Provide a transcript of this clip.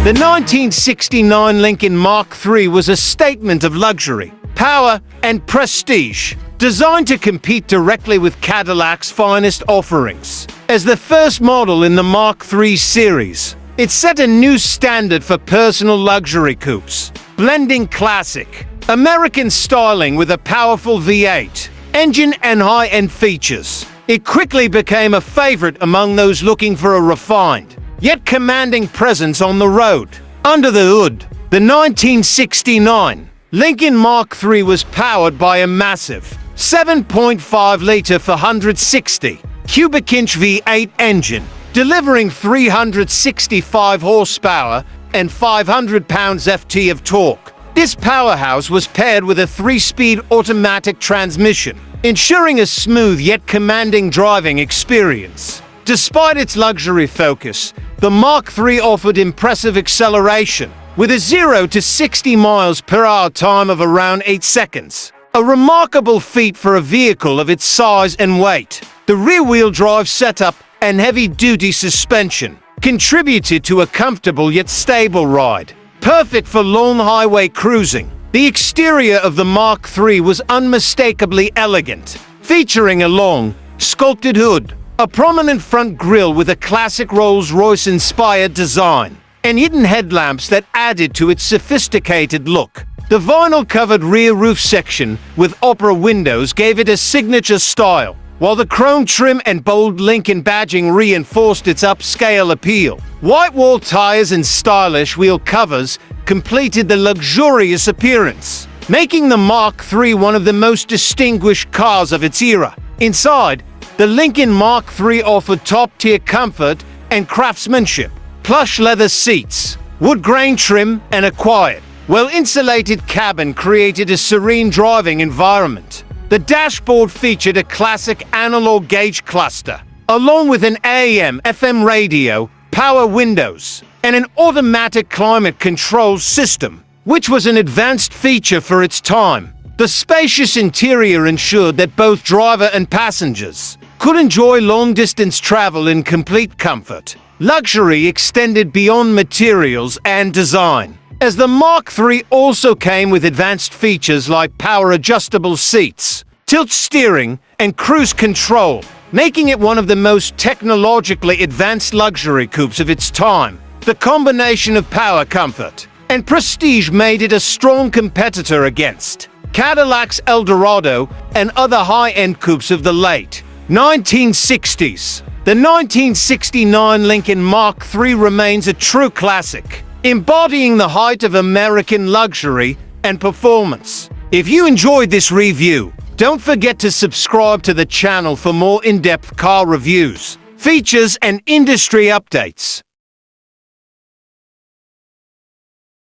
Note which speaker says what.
Speaker 1: The 1969 Lincoln Mark III was a statement of luxury, power, and prestige, designed to compete directly with Cadillac's finest offerings. As the first model in the Mark III series, it set a new standard for personal luxury coupes, blending classic American styling with a powerful V8 engine and high-end features. It quickly became a favorite among those looking for a refined, yet commanding presence on the road. Under the hood, the 1969 Lincoln Mark III was powered by a massive 7.5-liter 460 cubic inch V8 engine, delivering 365 horsepower and 500 pounds-ft of torque. This powerhouse was paired with a 3-speed automatic transmission, ensuring a smooth yet commanding driving experience. Despite its luxury focus, the Mark III offered impressive acceleration, with a 0 to 60 miles per hour time of around 8 seconds. A remarkable feat for a vehicle of its size and weight. The rear-wheel drive setup and heavy-duty suspension contributed to a comfortable yet stable ride, perfect for long highway cruising. The exterior of the Mark III was unmistakably elegant, featuring a long, sculpted hood, a prominent front grille with a classic Rolls-Royce-inspired design, and hidden headlamps that added to its sophisticated look. The vinyl-covered rear roof section with opera windows gave it a signature style, while the chrome trim and bold Lincoln badging reinforced its upscale appeal. White wall tires and stylish wheel covers completed the luxurious appearance, making the Mark III one of the most distinguished cars of its era. Inside, the Lincoln Mark III offered top-tier comfort and craftsmanship. Plush leather seats, wood grain trim, and a quiet, well-insulated cabin created a serene driving environment. The dashboard featured a classic analog gauge cluster, along with an AM/FM radio, power windows, and an automatic climate control system, which was an advanced feature for its time. The spacious interior ensured that both driver and passengers could enjoy long-distance travel in complete comfort. Luxury extended beyond materials and design, as the Mark III also came with advanced features like power-adjustable seats, tilt steering, and cruise control, making it one of the most technologically advanced luxury coupes of its time. The combination of power, comfort, and prestige made it a strong competitor against Cadillac's Eldorado and other high-end coupes of the late 1960s. The 1969 Lincoln Mark III remains a true classic, embodying the height of American luxury and performance. If you enjoyed this review, don't forget to subscribe to the channel for more in-depth car reviews, features, and industry updates.